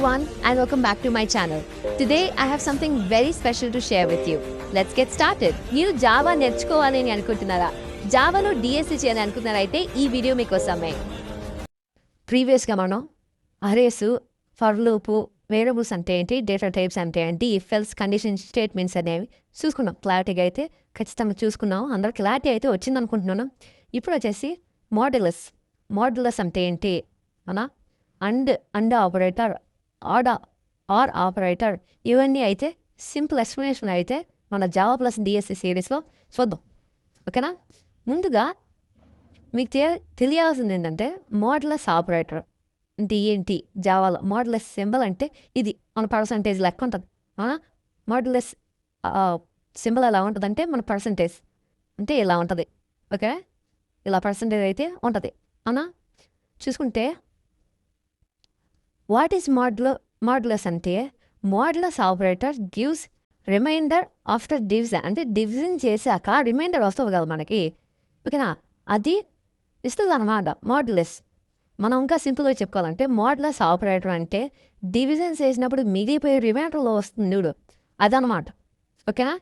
everyone and welcome back to my channel. Today I have something very special to share with you. Let's get started. మీరు Java నేర్చుకోవాలని అనుకుంటున్నారా? జావాలో DSC చేయాలని అనుకుంటున్నారా? అయితే ఈ video మీకోసమే. ప్రీవియస్గా మనం అరేస్, ఫర్ లూప్, వేరియబుల్స్ అంటే ఏంటి, డేటా టైప్స్ అంటే ఏంటి, ఇఫ్ ఎల్స్, కండిషన్ స్టేట్మెంట్స్ అనేవి చూసుకున్నాం. క్లారిటీగా అయితే ఖచ్చితంగా చూసుకున్నాం. అందరూ క్లారిటీ అయితే వచ్చింది అనుకుంటున్నాను. ఇప్పుడు వచ్చేసి మోడ్యులస్ అంటే ఏంటి అనా, అండ్ ఆపరేటర్, ఆర్ ఆపరేటర్, ఇవన్నీ అయితే సింపుల్ ఎక్స్ప్లెనేషన్ అయితే మన జావా ప్లస్ డిఎస్సి సిరీస్లో చూద్దాం. ఓకేనా? ముందుగా మీకు తెలియాల్సింది ఏంటంటే మోడ్యులస్ ఆపరేటర్ అంటే ఏంటి. జావాలో మోడ్యులస్ సింబల్ అంటే ఇది మన పర్సంటేజ్ లెక్క ఉంటుంది. మోడ్యులస్ సింబల్ ఎలా ఉంటుంది అంటే మన పర్సంటేజ్ అంటే ఇలా ఉంటుంది. ఓకే, ఇలా పర్సంటేజ్ అయితే ఉంటుంది. అవునా? చూసుకుంటే వాట్ ఈస్ మోడ్యులస్ అంటే modulus operator gives remainder after division. అంటే డివిజన్ చేశాక రిమైండర్ వస్తుంది కదా మనకి. ఓకేనా? అది ఇస్తుంది అన్నమాట మోడ్యులస్. మనం ఇంకా సింపుల్గా చెప్పుకోవాలంటే మోడ్యులస్ ఆపరేటర్ అంటే డివిజన్ చేసినప్పుడు మిగిలిపోయి రిమైండర్లో వస్తుంది చూడు, అదనమాట. ఓకేనా?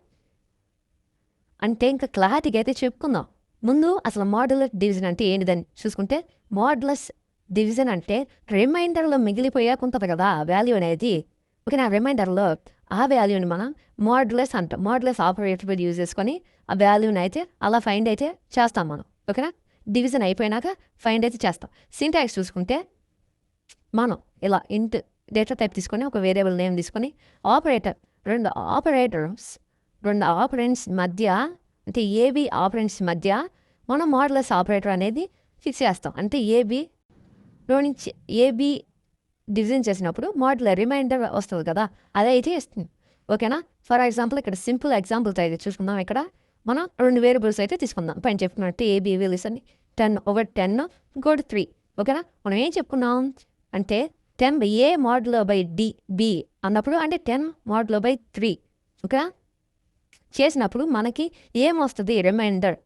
అంటే ఇంకా క్లారిటీగా అయితే చెప్పుకుందాం. ముందు అసలు మోడ్యులస్ డివిజన్ అంటే ఏంటిదని చూసుకుంటే, మోడ్యులస్ డివిజన్ అంటే రిమైండర్లో మిగిలిపోయాక ఉంటుంది కదా వాల్యూ అనేది. ఓకేనా? రిమైండర్లో ఆ వాల్యూని మనం మోడ్యులస్ అంటాం. మోడ్యులస్ ఆపరేటర్ యూజ్ చేసుకొని ఆ వాల్యూని అయితే అలా ఫైండ్ అయితే చేస్తాం మనం. ఓకేనా? డివిజన్ అయిపోయినాక ఫైండ్ అయితే చేస్తాం. సింటాక్స్ చూసుకుంటే మనం ఇలా ఇంట్ డేటా టైప్ తీసుకొని ఒక వేరియబుల్ నేమ్ తీసుకొని రెండు ఆపరెంట్స్ మధ్య అంటే ఏబి ఆపరెంట్స్ మధ్య మనం మోడ్యులస్ ఆపరేటర్ అనేది ఫిక్స్ చేస్తాం. అంటే ఏబిలో నుంచి ఏబి డివిజన్ చేసినప్పుడు మోడ్యులర్ రిమైండర్ వస్తుంది కదా, అదైతే ఇస్తుంది. ఓకేనా? ఫర్ ఎగ్జాంపుల్ ఇక్కడ సింపుల్ ఎగ్జాంపుల్స్ అయితే చూసుకుందాం. ఇక్కడ మనం రెండు వేరియబుల్స్ అయితే తీసుకుందాం. పైన చెప్పుకున్నట్టు ఏబి వేల్యూస్ అని 10/10 ఇంకోటి 3. ఓకేనా? మనం ఏం చెప్పుకున్నాం అంటే 10 ఏ మోడ్యులో బై బి అన్నప్పుడు అంటే 10 మోడ్యులో బై 3. ఓకేనా? చేసినప్పుడు మనకి ఏమొస్తుంది రిమైండర్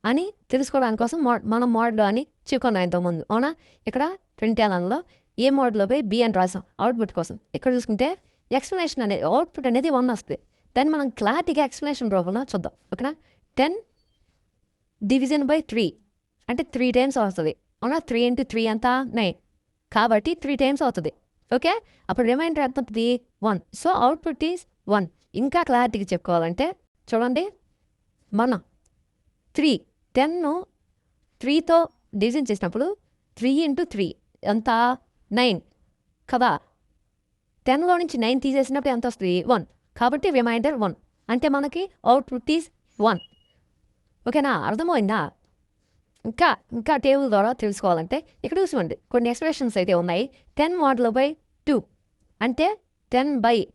అని తెలుసుకోవడానికి కోసం మనం మోడ్లో అని చెప్పుకున్నాం ఇంతకుముందు. అవునా? ఇక్కడ 20లో ఏ మోడ్లో బై బి అని రాసాం అవుట్పుట్ కోసం. ఇక్కడ చూసుకుంటే ఎక్స్ప్లెనేషన్ అనేది అవుట్పుట్ అనేది 1 వస్తుంది. దాన్ని మనం క్లారిటీగా ఎక్స్ప్లెనేషన్ రూపంలో చూద్దాం. ఓకేనా? 10 డివిజన్ బై 3 అంటే 3 టైమ్స్ వస్తుంది. అవునా? 3 × 3 అంతా 9 కాబట్టి 3 టైమ్స్ అవుతుంది. ఓకే, అప్పుడు రిమైండర్ ఎంత ఉంటుంది 1. So output is 1. ఇంకా క్లారిటీగా చెప్పుకోవాలంటే చూడండి, మనం 10ను 3తో డివిజన్ చేసినప్పుడు 3 × 3 ఎంత 9 కదా. 10లో నుంచి 9 తీసేసినప్పుడు ఎంత వస్తుంది 1. కాబట్టి రిమైండర్ 1 అంటే మనకి అవుట్పుట్ ఈజ్ 1. ఓకేనా? అర్థమైందా? ఇంకా టేబుల్ ద్వారా తెలుసుకోవాలంటే ఇక్కడ చూసుకోండి, కొన్ని ఎక్స్ప్రెషన్స్ అయితే ఉన్నాయి. 10 మోడ్యులో బై 2 అంటే 10/2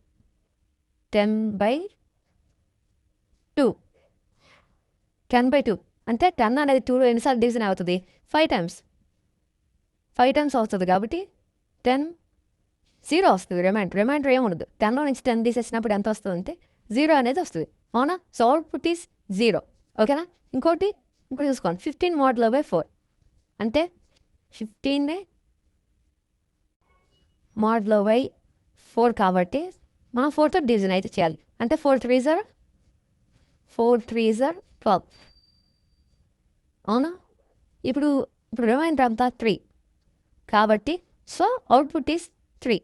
అంటే 10 అనేది 2లో ఎన్నిసార్లు డివిజన్ అవుతుంది 5 టైమ్స్ అవుతుంది. కాబట్టి 10 0 వస్తుంది. రిమైండర్ ఏముండదు. 10లో నుంచి 10 తీసేసినప్పుడు ఎంత వస్తుంది అంటే 0 అనేది వస్తుంది. అవునా? So output is 0. ఓకేనా? ఇంకోటి చూసుకోండి, 15 మోడ్యులో బై 4 అంటే 15 మోడ్యులో బై 4 కాబట్టి మనం 4తో డివిజన్ అయితే చేయాలి. అంటే 4 3s are 12. అవునా? ఇప్పుడు రిమైండర్ అంతా 3 కాబట్టి సో అవుట్పుట్ ఈజ్ 3.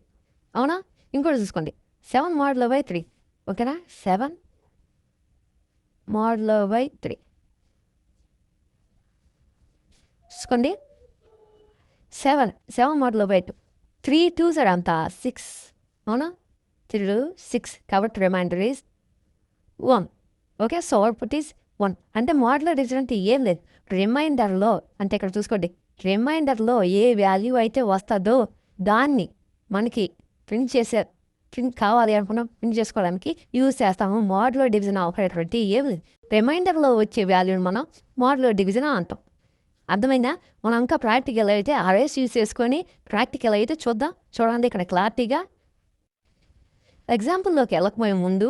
అవునా? ఇంకోటి చూసుకోండి, 7 మోడ్యులో బై 3. ఓకేనా? 7 మోడ్యులో బై 3 చూసుకోండి, 7 మోడ్యులో బై 2. 3 2s are అంతా 6. అవునా? 3 2 6 కాబట్టి remainder is 1. Okay, so output is 1. అంటే మోడ్యులర్ డివిజన్ అంటే ఏం లేదు, రిమైండర్లో అంటే ఇక్కడ చూసుకోండి, రిమైండర్లో ఏ వాల్యూ అయితే వస్తుందో దాన్ని మనకి ప్రింట్ కావాలి అనుకున్నాం ప్రింట్ చేసుకోవడానికి యూజ్ చేస్తాము. మోడ్యులర్ డివిజన్ ఆపరేటర్ అంటే ఏం లేదు, రిమైండర్లో వచ్చే వాల్యూని మనం మోడ్యులర్ డివిజన్ అంటాం. అర్థమైందా? మనం ఇంకా ప్రాక్టికల్ అయితే అరేస్ యూజ్ చేసుకొని ప్రాక్టికల్ అయితే చూడండి ఇక్కడ క్లారిటీగా. ఎగ్జాంపుల్లోకి వెళ్ళకపోయే ముందు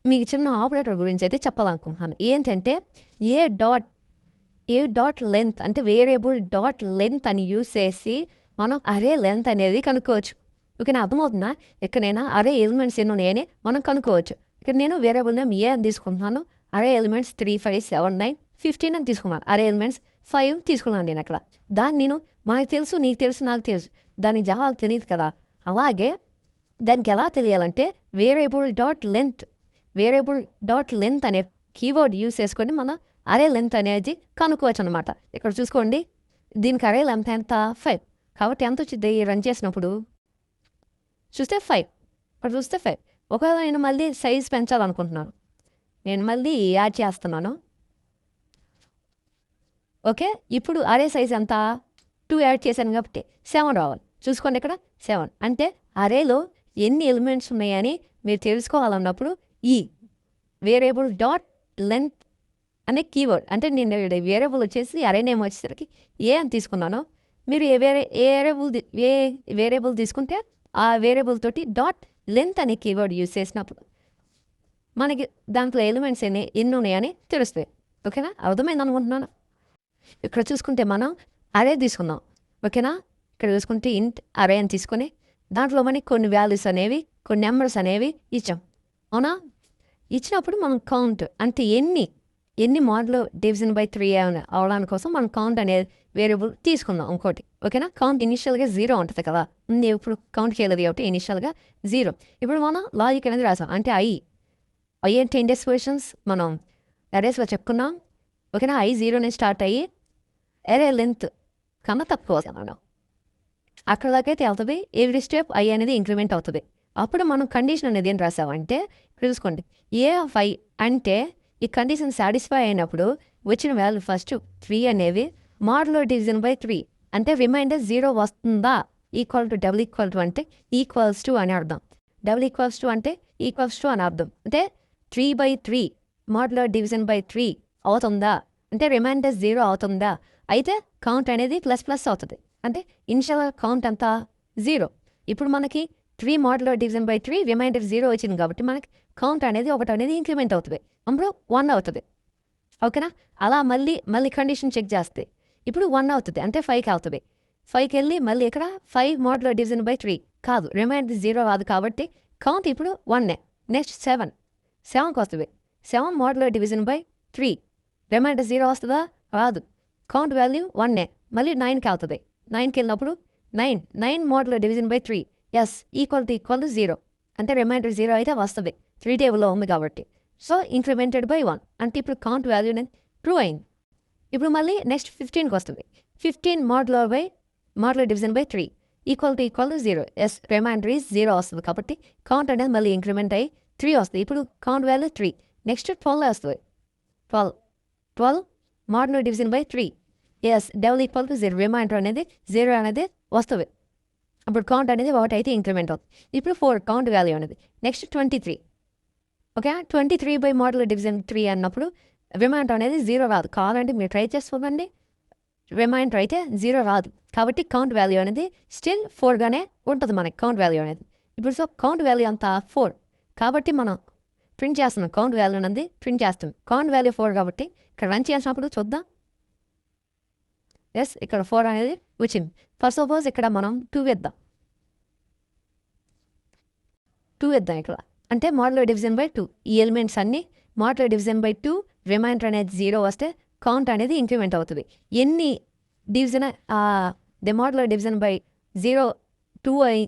మీకు చిన్న ఆపరేటర్ గురించి అయితే చెప్పాలనుకుంటున్నాను. ఏంటంటే ఏ డాట్ లెంత్ అంటే వేరియబుల్ డాట్ లెంత్ అని యూజ్ చేసి మనం అరే లెంత్ అనేది కనుక్కోవచ్చు. ఓకేనా, అర్థమవుతుందా? ఇక్కడ నేను అరే ఎలిమెంట్స్ ఎన్ని ఉన్నాయని మనం కనుక్కోవచ్చు. ఇక్కడ నేను వేరియబుల్ నేమ్ ఏ అని తీసుకుంటున్నాను. అరే ఎలిమెంట్స్ 3, 5, 7, 9, 15 అని తీసుకున్నాను. అరే ఎలిమెంట్స్ 5 తీసుకున్నాను నేను అక్కడ. దాన్ని నేను మనకు తెలుసు, నీకు తెలుసు, నాకు తెలుసు, దానికి జవాబు తెలియదు కదా. అలాగే దానికి ఎలా తెలియాలంటే వేరియబుల్ డాట్ లెంత్ అనే కీవర్డ్ యూస్ చేసుకొని మనం అరే లెంత్ అనేది కనుక్కోవచ్చు అనమాట. ఇక్కడ చూసుకోండి, దీనికి అరే లెంత్ ఎంత 5. కాబట్టి ఎంత వచ్చింది రన్ చేసినప్పుడు చూస్తే 5. ఇక్కడ చూస్తే 5. ఒకవేళ నేను మళ్ళీ సైజ్ పెంచాలనుకుంటున్నాను, నేను మళ్ళీ యాడ్ చేస్తున్నాను. ఓకే, ఇప్పుడు అరే సైజ్ ఎంత 2 యాడ్ చేశాను కాబట్టి 7 రావాలి. చూసుకోండి ఇక్కడ 7 అంటే అరేలో ఎన్ని ఎలిమెంట్స్ ఉన్నాయని మీరు తెలుసుకోవాలన్నప్పుడు ఈ వేరియబుల్ డాట్ లెంత్ అనే కీవర్డ్, అంటే నేను వేరియబుల్ వచ్చేసి అరే నేమ్ వచ్చేసరికి ఏ అని తీసుకున్నాను. మీరు ఏ వేరియబుల్ తీసుకుంటే ఆ వేరియబుల్ తోటి డాట్ లెంత్ అనే కీవర్డ్ యూజ్ చేసినప్పుడు మనకి దాంట్లో ఎలిమెంట్స్ ఎన్ని ఉన్నాయని తెలుస్తాయి. ఓకేనా, అర్థమైంది అనుకుంటున్నాను. ఇక్కడ చూసుకుంటే మనం అరే తీసుకుందాం. ఓకేనా, ఇక్కడ చూసుకుంటే ఇంట్ అరే అని తీసుకొని దాంట్లో మనకి కొన్ని వాల్యూస్ అనేవి, కొన్ని నెంబర్స్ అనేవి ఇచ్చాం. అవునా, ఇచ్చినప్పుడు మనం కౌంట్ అంటే ఎన్ని మోడ్లో డివిజన్ బై 3 అవడానికి కోసం మనం కౌంట్ అనేది వేరియబుల్ తీసుకుందాం ఇంకోటి. ఓకేనా, కౌంట్ ఇనిషియల్గా 0 ఉంటుంది కదా, ఇప్పుడు కౌంట్ చేయలేదు కాబట్టి ఇనిషియల్గా 0. ఇప్పుడు మనం లాజిక్ అనేది రాసాం, అంటే ఐ అంటే ఇండెక్స్ క్వశ్చన్స్ మనం అరేస్లో చెప్పుకున్నాం. ఓకేనా, ఐ 0 నుంచి స్టార్ట్ అయ్యి అరే లెంత్ కన్నా తక్కువ మనం అక్కడ దాకైతే వెళ్తుంది. ఎవ్రీ స్టెప్ ఐ అనేది ఇంక్రిమెంట్ అవుతుంది. అప్పుడు మనం కండిషన్ అనేది ఏం రాసామంటే చూసుకోండి, ఏ ఆఫ్ ఐ అంటే ఈ కండిషన్ సాటిస్ఫై అయినప్పుడు వచ్చిన వాల్యూ ఫస్ట్ 3 అనేవి మోడ్లో డివిజన్ బై 3 అంటే రిమైండర్ 0 వస్తుందా. Equal to double equal to అంటే ఈక్వల్స్ టు అని అర్థం. డబుల్ ఈక్వల్స్ టు అంటే ఈక్వల్స్ టు అని అర్థం. అంటే 3/3 మోడ్లో డివిజన్ బై 3 అవుతుందా అంటే రిమైండర్ 0 అవుతుందా, అయితే కౌంట్ అనేది ప్లస్ అవుతుంది. అంటే ఇనిషియల్ కౌంట్ అంతా 0. ఇప్పుడు మనకి 3 మోడ్లో డివిజన్ బై 3 రిమైండర్ 0 వచ్చింది కాబట్టి మనకి కౌంట్ అనేది ఒకటి అనేది ఇంక్రిమెంట్ అవుతుంది. అప్పుడు 1 అవుతుంది. ఓకేనా, అలా మళ్ళీ కండిషన్ చెక్ చేస్తే ఇప్పుడు 1 అవుతుంది అంటే 5కి అవుతుంది. 5కి వెళ్ళి మళ్ళీ ఇక్కడ 5 మోడ్లో డివిజన్ బై 3 కాదు, రిమైండర్ 0 రాదు కాబట్టి కౌంట్ ఇప్పుడు 1. నెక్స్ట్ 7కి వస్తుంది. 7 మోడ్లో డివిజన్ బై 3 రిమైండర్ 0 వస్తుందా, రాదు. Count value 1. మళ్ళీ 9కి అవుతుంది. 9కి వెళ్ళినప్పుడు 9 మోడ్లో division by 3 is equal to 0 అంటే రిమైండర్ 0 అయితే వస్తుంది, 3 టేబుల్లో ఉంది కాబట్టి. సో ఇంక్రిమెంటెడ్ బై 1 అంటే ఇప్పుడు కౌంట్ వాల్యూ అనేది ట్రూ అయింది. ఇప్పుడు మళ్ళీ నెక్స్ట్ 15కి వస్తుంది. 15 మోడ్లో division by 3 equal to 0 as remainder 0 వస్తుంది కాబట్టి కౌంట్ అనేది మళ్ళీ ఇంక్రిమెంట్ అయ్యి 3 వస్తుంది. ఇప్పుడు కౌంట్ వాల్యూ 3. నెక్స్ట్ 12 వస్తుంది. 12 మోడ్లో division by 3 is double equal to 0 remainder అనేది 0 అనేది వస్తుంది. అప్పుడు కౌంట్ అనేది 1 అయితే ఇంక్రిమెంట్ అవుతుంది. ఇప్పుడు 4 కౌంట్ వాల్యూ అనేది. నెక్స్ట్ 23. ఓకే, 23 బై మోడ్లో డివిజన్ 3 అన్నప్పుడు రిమైండర్ అనేది 0 రాదు. కావాలంటే మీరు ట్రై చేసుకోండి, రిమైండర్ అయితే 0 రాదు కాబట్టి కౌంట్ వాల్యూ అనేది స్టిల్ 4గానే ఉంటుంది మనకి కౌంట్ వాల్యూ అనేది. ఇప్పుడు సో కౌంట్ వాల్యూ అంతా 4 కాబట్టి మనం ప్రింట్ చేస్తున్నాం, కౌంట్ వాల్యూ అనేది ప్రింట్ చేస్తాం. కౌంట్ వాల్యూ 4 కాబట్టి ఇక్కడ రన్ చేసినప్పుడు చూద్దాం. ఎస్ ఇక్కడ 4 అనేది వచ్చింది. ఫస్ట్ సపోజ్ ఇక్కడ మనం 2 వేద్దాం ఇక్కడ, అంటే మోడ్లో డివిజన్ బై 2 ఈ ఎలిమెంట్స్ అన్నీ మోడ్లో డివిజన్ బై 2 రిమైండర్ అనేది 0 వస్తే కౌంట్ అనేది ఇంక్రిమెంట్ అవుతుంది. ఎన్ని డివిజన్ మోడ్లో డివిజన్ బై 2 అయి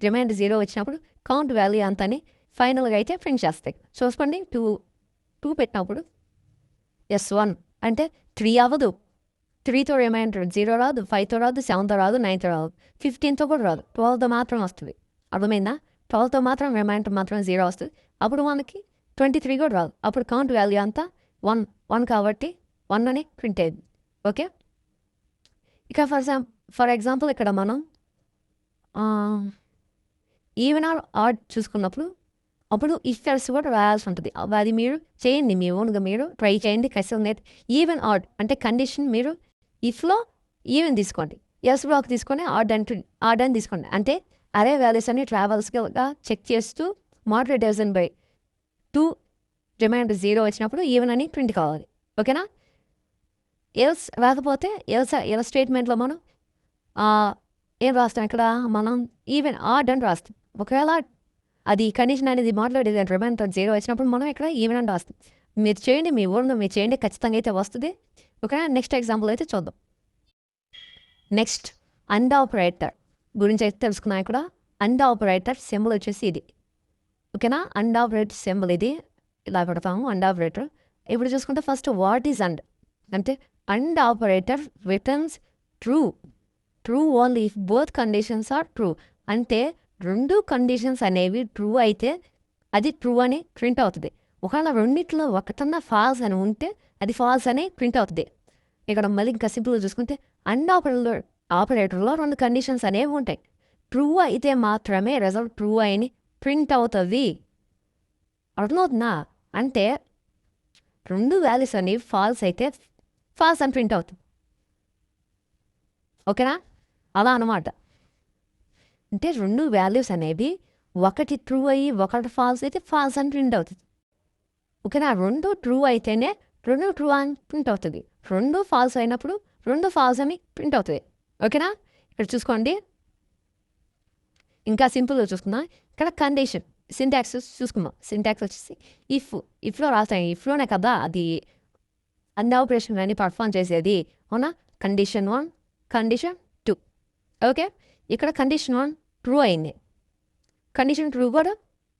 రిమైండర్ 0 వచ్చినప్పుడు కౌంట్ వాల్యూ అంతని ఫైనల్గా అయితే ప్రింట్ చేస్తాయి. చూసుకోండి 2 పెట్టినప్పుడు ఎస్ 1 అంటే 3 అవ్వదు. 3తో రిమైండర్ 0 రాదు, 5తో రాదు, 7తో రాదు, 9తో రాదు, 15తో కూడా రాదు, 12తో మాత్రం వస్తుంది. అర్థమైందా, 12తో మాత్రం రిమైండర్ మాత్రం 0 వస్తుంది. అప్పుడు మనకి 23 కూడా రాదు. అప్పుడు కౌంట్ వాల్యూ అంతా 1 కాబట్టి 1 అని ప్రింట్ అయ్యింది. ఓకే, ఇక ఫర్ ఎగ్జాంపుల్ ఇక్కడ మనం ఈవెన్ ఆర్ ఆడ్ చూసుకున్నప్పుడు అప్పుడు ఇఫ్ ఎల్స్ కూడా రాయాల్సి ఉంటుంది. అది మీరు చేయండి, మీ ఓన్గా మీరు ట్రై చేయండి. ఖచ్చితంగా ఈవెన్ ఆడ్ అంటే కండిషన్ మీరు ఇఫ్లో ఈవెన్ తీసుకోండి, ఎల్స్ బ్లాక్ తీసుకొని ఆడ్ అని తీసుకోండి. అంటే అరే వాల్యూస్ అన్ని ట్రావెల్స్గా చెక్ చేస్తూ మోడ్లో డివిజన్ బై 2 రిమైండర్ 0 వచ్చినప్పుడు ఈవెన్ అని ప్రింట్ కావాలి. ఓకేనా, ఎల్స్ రాకపోతే ఎల్స్ స్టేట్మెంట్లో మనం ఏం రాస్తాం ఇక్కడ మనం ఈవెన్ ఆడ్ అని రాస్తాం. ఒకవేళ అది కండిషన్ అనేది మాట్లాడేది రిమైండ్ 0 వచ్చినప్పుడు మనం ఇక్కడ ఈవెన్ అని రాస్తాం. మీరు చేయండి, మీ ఊరిలో మీరు చేయండి, ఖచ్చితంగా అయితే వస్తుంది. ఓకేనా. నెక్స్ట్ ఎగ్జాంపుల్ అయితే చూద్దాం. నెక్స్ట్ అండ్ ఆపరేటర్ గురించి అయితే తెలుసుకున్నాం. ఇక్కడ అండ్ ఆపరేటర్ సింబల్ వచ్చేసి ఇది. ఓకేనా. అండ్ ఆపరేటర్ సింబల్ ఇది ఇలా పెడతాము. అండ్ ఆపరేటర్ ఇప్పుడు చూసుకుంటే ఫస్ట్ వాట్ ఈజ్ అండ్ అంటే and operator returns true only if both conditions are true. అంటే రెండు కండిషన్స్ అనేవి ట్రూ అయితే అది ట్రూ అని ప్రింట్ అవుతుంది. ఒకవేళ రెండిట్లో ఒకటన్నా ఫాల్స్ అని ఉంటే అది ఫాల్స్ అని ప్రింట్ అవుతుంది. ఇక్కడ మళ్ళీ ఇంకా సింపుల్గా చూసుకుంటే అండ్ ఆపరేటర్లో రెండు కండిషన్స్ అనేవి ఉంటాయి. ట్రూ అయితే మాత్రమే రిజల్ట్ ట్రూ అని ప్రింట్ అవుతుంది. అర్థమవుతుందా? అంటే రెండు వాల్యూస్ అనేవి ఫాల్స్ అయితే ఫాల్స్ అని ప్రింట్ అవుతుంది. ఓకేనా. అలా అనమాట. అంటే రెండు వాల్యూస్ అనేవి ఒకటి ట్రూ అయ్యి ఒకటి ఫాల్స్ అయితే ఫాల్స్ అని ప్రింట్ అవుతుంది. ఓకేనా. రెండు ట్రూ అయితేనే రెండు ట్రూ అని ప్రింట్ అవుతుంది. రెండు ఫాల్స్ అయినప్పుడు రెండు ఫాల్స్ అని ప్రింట్ అవుతుంది. ఓకేనా. ఇక్కడ చూసుకోండి. ఇంకా సింపుల్గా చూసుకుందాం. ఇక్కడ కండిషన్ సింటాక్స్ చూసుకుందాం. సింటాక్స్ వచ్చేసి ఇఫ్లో రాస్తాయి. ఇఫ్లోనే కదా అది అన్ని ఆపరేషన్ అని పర్ఫామ్ చేసేది. అవునా. Condition 1 condition 2. ఓకే. ఇక్కడ కండిషన్ 1 ట్రూ అయింది, కండిషన్ 2 కూడా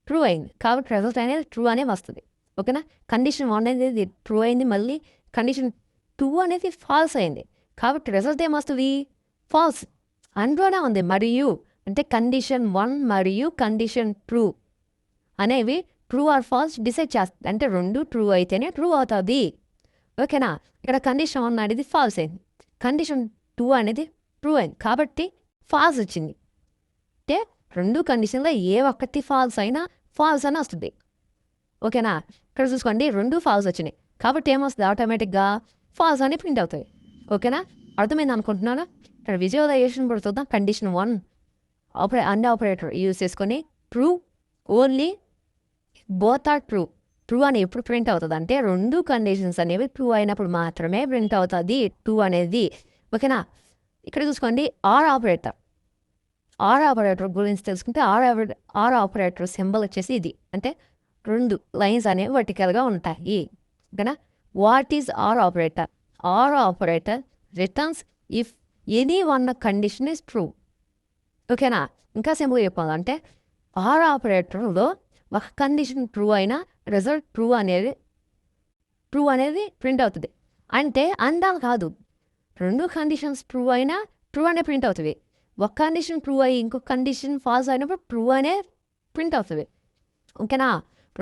ట్రూ అయింది. కాబట్టి రిజల్ట్ అనేది ట్రూ అనే వస్తుంది. ఓకేనా. కండిషన్ 1 అనేది ట్రూ అయింది, మళ్ళీ కండిషన్ 2 అనేది ఫాల్స్ అయింది. కాబట్టి రిజల్ట్ ఏమొస్తుంది? ఫాల్స్. అందులోనే ఉంది మరియు అంటే కండిషన్ 1 మరియు కండిషన్ 2 అనేవి ట్రూ ఆర్ ఫాల్స్ డిసైడ్ చేస్తుంది. అంటే రెండు ట్రూ అయితేనే ట్రూ అవుతుంది. ఓకేనా. ఇక్కడ కండిషన్ 1 అనేది ఫాల్స్ అయింది, కండిషన్ 2 అనేది ట్రూ అయింది. కాబట్టి ఫాల్స్ వచ్చింది. అంటే రెండు కండిషన్లో ఏ ఒక్కటి ఫాల్స్ అయినా ఫాల్స్ అని వస్తుంది. ఓకేనా. ఇక్కడ చూసుకోండి, రెండు ఫాల్స్ వచ్చినాయి కాబట్టి ఏమొస్తుంది? ఆటోమేటిక్గా ఫాల్స్ అని ప్రింట్ అవుతాయి. ఓకేనా. అర్థమైంది అనుకుంటున్నాను. ఇక్కడ విజువలైజేషన్ కూడా చూద్దాం. కండిషన్ 1 అండ్ ఆపరేటర్ యూజ్ చేసుకొని true only both are true అని ఎప్పుడు ప్రింట్ అవుతుంది అంటే రెండు కండిషన్స్ అనేవి ట్రూ అయినప్పుడు మాత్రమే ప్రింట్ అవుతుంది ట్రూ అనేది. ఓకేనా. ఇక్కడ చూసుకోండి ఆర్ ఆపరేటర్ గురించి తెలుసుకుంటే ఆర్ ఆపరేటర్ సింబల్ వచ్చేసి ఇది. అంటే రెండు లైన్స్ అనేవి వర్టికల్గా ఉంటాయి. ఓకేనా. What is or operator? Or operator returns if any one condition is true. ఓకేనా. ఇంకా సింపుల్గా చెప్పాలంటే ఆర్ ఆపరేటర్లో ఒక కండిషన్ ట్రూ అయినా రిజల్ట్ ట్రూ అనేది ప్రింట్ అవుతుంది. అంటే అందాలు కాదు, రెండు కండిషన్స్ ట్రూ అయినా ట్రూ అనే ప్రింట్ అవుతుంది. ఒక కండిషన్ ట్రూ అయ్యి ఇంకొక కండిషన్ ఫాల్స్ అయినప్పుడు ట్రూ అనే ప్రింట్ అవుతుంది. ఓకేనా.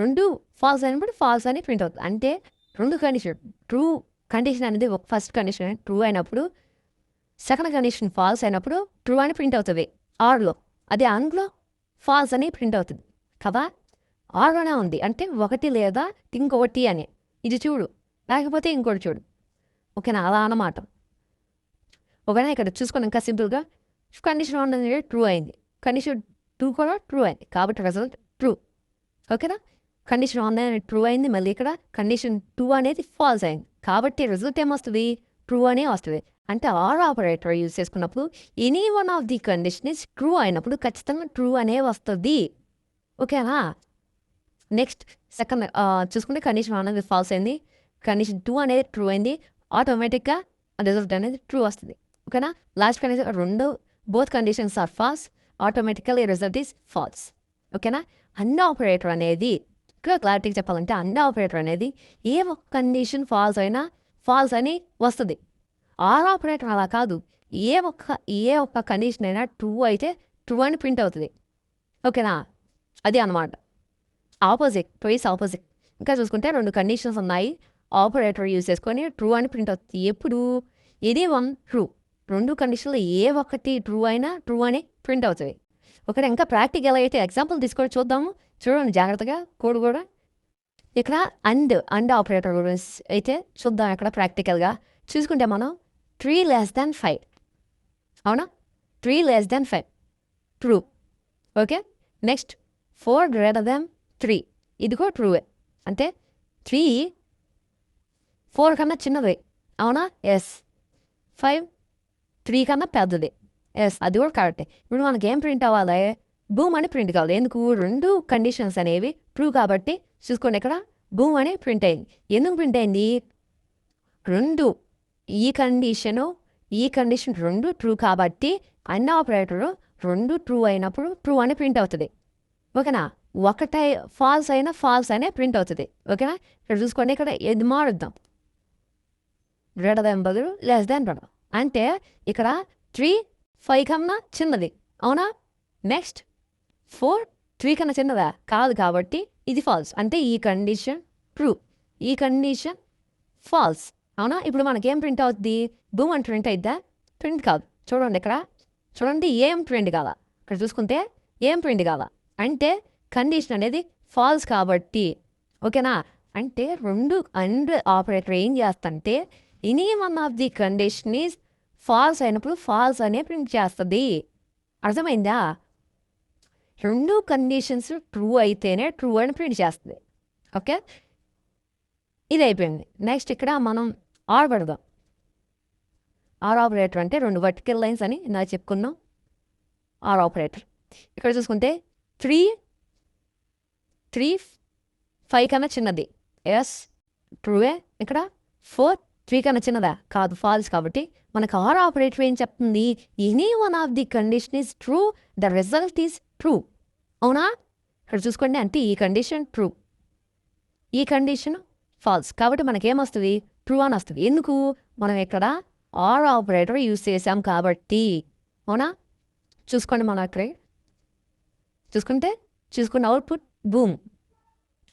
రెండు ఫాల్స్ అయినప్పుడు ఫాల్స్ అని ప్రింట్ అవుతుంది. అంటే రెండు కండిషన్ ట్రూ కండిషన్ అనేది ఒక ఫస్ట్ కండిషన్ ట్రూ అయినప్పుడు సెకండ్ కండిషన్ ఫాల్స్ అయినప్పుడు ట్రూ అని ప్రింట్ అవుతుంది ఆర్లో. అదే అందులో ఫాల్స్ అని ప్రింట్ అవుతుంది కదా. ఆర్లోనే ఉంది అంటే ఒకటి లేదా ఇంకొకటి అని. ఇది చూడు, లేకపోతే ఇంకోటి చూడు. ఓకేనా. అలా అన్నమాట. ఓకేనా. ఇక్కడ చూసుకొని ఇంకా సింపుల్గా కండిషన్ 1 అనేది ట్రూ అయింది, కండిషన్ 2 కూడా ట్రూ అయింది కాబట్టి రిజల్ట్ ట్రూ. ఓకేనా. కండిషన్ 1 అనేది ట్రూ అయింది, మళ్ళీ ఇక్కడ కండిషన్ 2 అనేది ఫాల్స్ అయింది కాబట్టి రిజల్ట్ ఏమొస్తుంది? ట్రూ అనే వస్తుంది. అంటే ఆర్ ఆపరేటర్ యూజ్ చేసుకున్నప్పుడు any one of the condition is true అయినప్పుడు ఖచ్చితంగా ట్రూ అనే వస్తుంది. ఓకేనా. నెక్స్ట్ సెకండ్ చూసుకుంటే కండిషన్ 1 అనేది ఫాల్స్ అయింది, కండిషన్ 2 అనేది ట్రూ అయింది, ఆటోమేటిక్గా రిజల్ట్ అనేది ట్రూ వస్తుంది. ఓకేనా. లాస్ట్ కండిషన్ రెండు both conditions are false, automatically result is false. ఓకేనా. అండ్ ఆపరేటర్ అనేది ఇంకా క్లారిటీగా చెప్పాలంటే అండ్ ఆపరేటర్ అనేది ఏ ఒక్క కండిషన్ ఫాల్స్ అయినా ఫాల్స్ అని వస్తుంది. ఆర్ ఆపరేటర్ అలా కాదు, ఏ ఒక్క కండిషన్ అయినా ట్రూ అయితే ట్రూ అని ప్రింట్ అవుతుంది. ఓకేనా. అది అనమాట. Opposite, twice opposite. ఇంకా చూసుకుంటే రెండు కండిషన్స్ ఉన్నాయి, ఆపరేటర్ యూజ్ చేసుకొని ట్రూ అని ప్రింట్ అవుతుంది. ఎప్పుడు? Any one true. రెండు కండిషన్లో ఏ ఒక్కటి ట్రూ అయినా ట్రూ అని ప్రింట్ అవుతుంది. ఒకటి ఇంకా ప్రాక్టికల్ అయితే ఎగ్జాంపుల్ తీసుకొని చూద్దాము. చూడండి జాగ్రత్తగా కోడ్ కూడా. ఇక్కడ అండ్ ఆపరేటర్ గురించి అయితే చూద్దాం. ఇక్కడ ప్రాక్టికల్గా చూసుకుంటే మనం 3<5 అవునా. 3 5 ట్రూ. ఓకే. నెక్స్ట్ 4 3 ఇది కూడా ట్రూవే. అంటే 3 4 కన్నా చిన్నది అవునా. ఎస్. 5 3 కన్నా పెద్దది ఎస్, అది కూడా కరెక్టే. ఇప్పుడు మనకి ఏం ప్రింట్ అవ్వాలి? బూమ్ అని ప్రింట్ కావాలి. ఎందుకు? 2 కండిషన్స్ అనేవి ట్రూ కాబట్టి చూసుకోండి ఇక్కడ బూమ్ అని ప్రింట్ అయింది. ఎందుకు ప్రింట్ అయింది? 2 ఈ కండిషన్ 2 ట్రూ కాబట్టి అండ్ ఆపరేటర్ 2 ట్రూ అయినప్పుడు ట్రూ అని ప్రింట్ అవుతుంది. ఓకేనా? ఒకటే ఫాల్స్ అయినా ఫాల్స్ అనే ప్రింట్ అవుతుంది. ఓకేనా? ఇక్కడ చూసుకోండి, ఇక్కడ ఇది మారుద్దాం. గ్రేటర్ దాన్ బదులు లెస్ దాన్ పెడదాం. అంటే ఇక్కడ 3 5 కన్నా చిన్నది, అవునా? నెక్స్ట్ 4 3 కన్నా చిన్నదా? కాదు, కాబట్టి ఇది ఫాల్స్. అంటే ఈ కండిషన్ ట్రూ, ఈ కండిషన్ ఫాల్స్, అవునా? ఇప్పుడు మనకేం ప్రింట్ అవుతుంది? బూమ్ అని ప్రింట్ అయిద్దా? ప్రింట్ కాదు. చూడండి ఇక్కడ, చూడండి ఏం ప్రింట్ కాదా? ఇక్కడ చూసుకుంటే ఏం ప్రింట్ కాదా? అంటే కండిషన్ అనేది ఫాల్స్ కాబట్టి. ఓకేనా? అంటే 2 అండ్ ఆపరేటర్ ఏం చేస్తంటే any one of the condition is false అయినప్పుడు ఫాల్స్ అనే ప్రింట్ చేస్తుంది. అర్థమైందా? 2 కండిషన్స్ ట్రూ అయితేనే ట్రూ అని ప్రింట్ చేస్తుంది. ఓకే, ఇది అయిపోయింది. నెక్స్ట్ ఇక్కడ మనం ఆర్ పెడదాం. ఆర్ ఆపరేటర్ అంటే 2 వర్టికల్ లైన్స్ అని నాకు చెప్పుకున్నాం. ఆర్ ఆపరేటర్ ఇక్కడ చూసుకుంటే 3 5 కన్నా చిన్నది, ఎస్ ట్రూవే. ఇక్కడ 4 3 కన్నా చిన్నదా? కాదు, ఫాల్స్. కాబట్టి మనకు ఆర్ ఆపరేటర్ ఏం చెప్తుంది? Any one of the condition is true, the result is true, అవునా? ఇక్కడ చూసుకోండి, అంటే ఈ కండిషన్ ట్రూ, ఈ కండిషన్ ఫాల్స్ కాబట్టి మనకేమొస్తుంది? ట్రూ అని వస్తుంది. ఎందుకు? మనం ఇక్కడ ఆర్ ఆపరేటర్ యూజ్ చేసాం కాబట్టి, అవునా? చూసుకోండి, మనం అక్కడే చూసుకున్న అవుట్పుట్ బూమ్.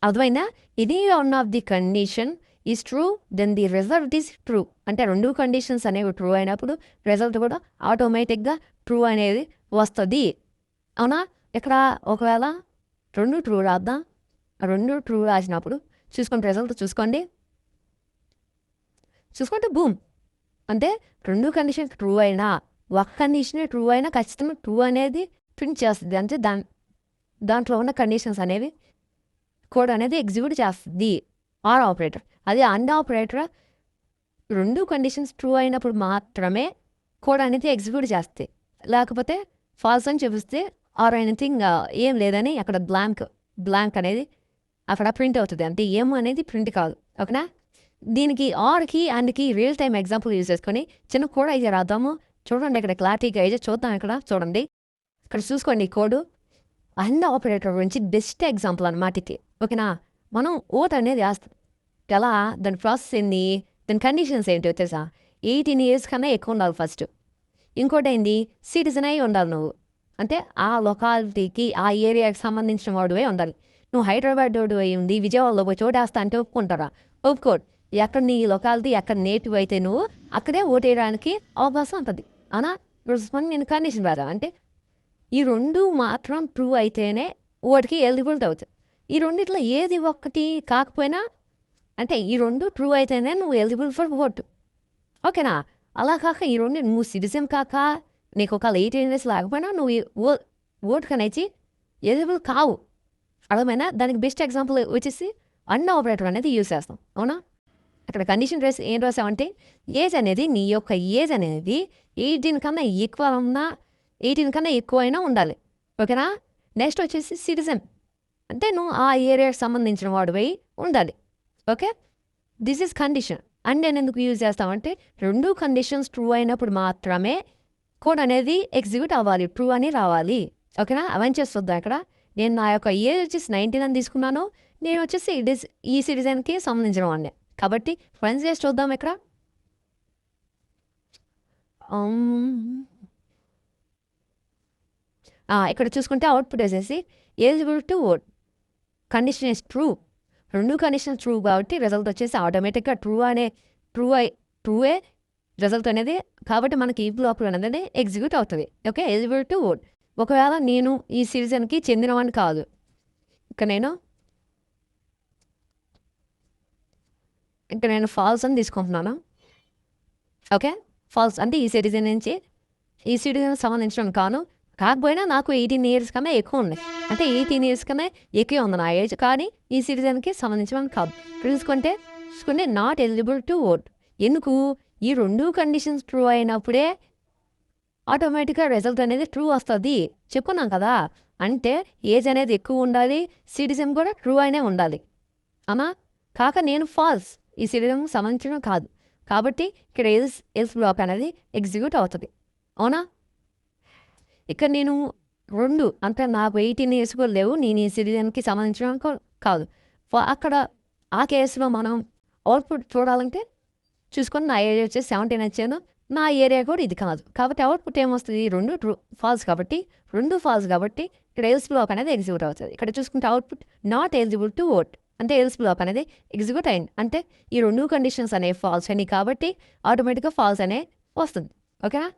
అర్థమైందా? ఇది one of the condition is true, then the result is true. అంటే 2 కండిషన్స్ అనేవి ట్రూ అయినప్పుడు రిజల్ట్ కూడా ఆటోమేటిక్గా ట్రూ అనేది వస్తుంది, అవునా? ఇక్కడ ఒకవేళ 2 ట్రూ రాద్దాం. 2 ట్రూ రాసినప్పుడు చూసుకోండి, రిజల్ట్ చూసుకోండి, చూసుకుంటే బూమ్. అంటే 2 కండిషన్ ట్రూ అయినా, ఒక కండిషన్ ట్రూ అయినా ఖచ్చితంగా ట్రూ అనేది ప్రింట్ చేస్తుంది. అంటే దాంట్లో ఉన్న కండిషన్స్ అనేవి కోడ్ అనేది ఎగ్జిక్యూట్ చేస్తుంది ఆర్ ఆపరేటర్. అది అండ్ ఆపరేటర్ 2 కండిషన్స్ ట్రూ అయినప్పుడు మాత్రమే కోడ్ అనేది ఎగ్జిక్యూట్ చేస్తుంది. లేకపోతే ఫాల్స్ అని చూపిస్తే ఆర్ ఎనీథింగ్ ఏం లేదని అక్కడ బ్లాంక్ అనేది అక్కడ ప్రింట్ అవుతుంది. అంటే ఏమో అనేది ప్రింట్ కాదు. ఓకేనా? దీనికి ఆర్కి అండ్కి రియల్ టైమ్ ఎగ్జాంపుల్ యూజ్ చేసుకొని చిన్న కోడ్ అయితే రాద్దాము. చూడండి, ఇక్కడ క్లారిటీగా అయితే చూద్దాం. ఇక్కడ చూడండి, ఇక్కడ చూసుకోండి ఈ కోడ్ అండ్ ఆపరేటర్ గురించి బెస్ట్ ఎగ్జాంపుల్ అన్నమాట ఇది. ఓకేనా? మనం ఓట్ అనేది వేస్తాం. ఎలా? దాని ప్రాసెస్ ఏంది? దాని కండిషన్స్ ఏంటి వచ్చేసా? 18 years కన్నా ఎక్కువ ఉండాలి ఫస్ట్. ఇంకోటి ఏంది? సిటిజన్ అయి ఉండాలి నువ్వు. అంటే ఆ లొకాలిటీకి, ఆ ఏరియాకి సంబంధించిన వాడువే ఉండాలి. నువ్వు హైదరాబాద్ వాడు అయి ఉంది విజయవాడలో పోయి చోటేస్తా అంటే ఒప్పుకుంటారా? ఒప్పుకోడు. ఎక్కడ నీ లొకాలిటీ, ఎక్కడ నేటివ్ అయితే నువ్వు అక్కడే ఓటేయడానికి అవకాశం ఉంటుంది. అవునా? నేను కండిషన్ రాదా? అంటే ఈ 2 మాత్రం ట్రూ అయితేనే ఓటుకి ఎలిజిబిలిటీ అవుతుంది. ఈ రెండిట్లో ఏది ఒక్కటి కాకపోయినా, అంటే ఈ 2 ట్రూ అయితేనే నువ్వు ఎలిజిబుల్ ఫర్ ఓటు. ఓకేనా? అలా కాక ఈ 2 నువ్వు సిటిజన్ కాక నీకు ఒక 18 years లేకపోయినా నువ్వు ఓటు కనేసి ఎలిజిబుల్ కావు. అర్థమైనా? దానికి బెస్ట్ ఎగ్జాంపుల్ వచ్చేసి అండ్ ఆపరేటర్ అనేది యూజ్ చేస్తాం. అవునా? అక్కడ కండిషన్ ఏం రాసామంటే ఏజ్ అనేది, నీ యొక్క ఏజ్ అనేది 18 కన్నా ఎక్కువ ఉన్నా, 18 కన్నా ఎక్కువ అయినా ఉండాలి. ఓకేనా? నెక్స్ట్ వచ్చేసి సిటిజన్ అంటే నువ్వు ఆ ఏరియాకి సంబంధించిన వాడివై ఉండాలి. Okay, this is condition. And నేను ఎందుకు యూజ్ చేస్తామంటే 2 కండిషన్స్ ట్రూ అయినప్పుడు మాత్రమే కోడ్ అనేది ఎగ్జిక్యూట్ అవ్వాలి, ట్రూ అని రావాలి. ఓకేనా? అవన్నీ చేస్తుందా? ఇక్కడ నేను నా యొక్క ఏజ్ వచ్చేసి 19 అని తీసుకున్నాను. నేను వచ్చేసి ఈ సిటిజన్కి సంబంధించిన వాడిని కాబట్టి ఫ్రెండ్స్ చేసి చూద్దాం. ఇక్కడ ఇక్కడ చూసుకుంటే అవుట్పుట్ వచ్చేసి eligible to vote, condition is true. 2 conditions true కాబట్టి రిజల్ట్ వచ్చేసి ఆటోమేటిక్గా ట్రూయే రిజల్ట్ అనేది. కాబట్టి మనకి ఈ బ్లాక్ అనేది ఎగ్జిక్యూట్ అవుతుంది. Okay, eligible to vote. ఒకవేళ నేను ఈ సిటిజన్కి చెందినవాడిని కాదు, ఇక్కడ నేను ఫాల్స్ అని తీసుకుంటున్నాను. ఓకే, ఫాల్స్ అంటే ఈ సిటిజన్ సంబంధించిన కాను, కాకపోయినా నాకు 18 years కన్నా ఎక్కువ ఉన్నాయి. అంటే 18 years కన్నా ఎక్కువ ఉంది నా ఏజ్, కానీ ఈ సిటిజన్కి సంబంధించిన కాదు. చూసుకుంటే నాట్ ఎలిజిబుల్ టు ఓట్. ఎందుకు? ఈ 2 కండిషన్స్ ట్రూ అయినప్పుడే ఆటోమేటిక్గా రిజల్ట్ అనేది ట్రూ వస్తుంది చెప్పుకున్నాం కదా. అంటే ఏజ్ అనేది ఎక్కువ ఉండాలి, సిటిజన్ కూడా ట్రూ అయినే ఉండాలి అమ్మా. కాక నేను ఫాల్స్, ఈ సిటిజన్ సంబంధించిన కాదు కాబట్టి ఇక్కడ ఎల్స్ బ్లాక్ అనేది ఎగ్జిక్యూట్ అవుతుంది. అవునా? ఇక్కడ నేను 2 అంటే నాకు 18 ఇయర్స్ కూడా లేవు, నేను ఈ సిటిజన్కి సంబంధించిన కాదు. అక్కడ ఆ కేసులో మనం అవుట్పుట్ చూడాలంటే చూసుకొని నా ఏరియా వచ్చేసి 17 వచ్చాను, నా ఏరియా కూడా ఇది కాదు కాబట్టి అవుట్పుట్ ఏమొస్తుంది? 2 ట్రూ ఫాల్స్ కాబట్టి 2 ఫాల్స్ కాబట్టి ఇక్కడ ఎల్స్ బ్లాక్ అనేది ఎగ్జిక్యూట్ అవుతుంది. ఇక్కడ చూసుకుంటే output not eligible to vote అంటే ఎల్స్ బ్లాక్ అనేది ఎగ్జిక్యూట్ అయింది. అంటే ఈ 2 కండిషన్స్ అనేవి ఫాల్స్ అయినాయి కాబట్టి ఆటోమేటిక్గా ఫాల్స్ అనే వస్తుంది. ఓకేనా?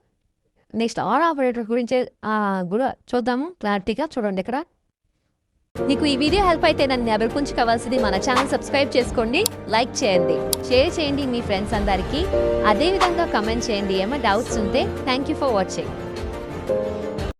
నెక్స్ట్ ఆర్ ఆపరేటర్ గురించి కూడా చూద్దాము క్లారిటీగా. చూడండి ఇక్కడ. మీకు ఈ వీడియో హెల్ప్ అయితే నన్ను ఎవరికి కావాల్సింది మన ఛానల్ సబ్స్క్రైబ్ చేసుకోండి, లైక్ చేయండి, షేర్ చేయండి మీ ఫ్రెండ్స్ అందరికీ. అదేవిధంగా కమెంట్ చేయండి ఏమైనా డౌట్స్ ఉంటే. Thank you for watching.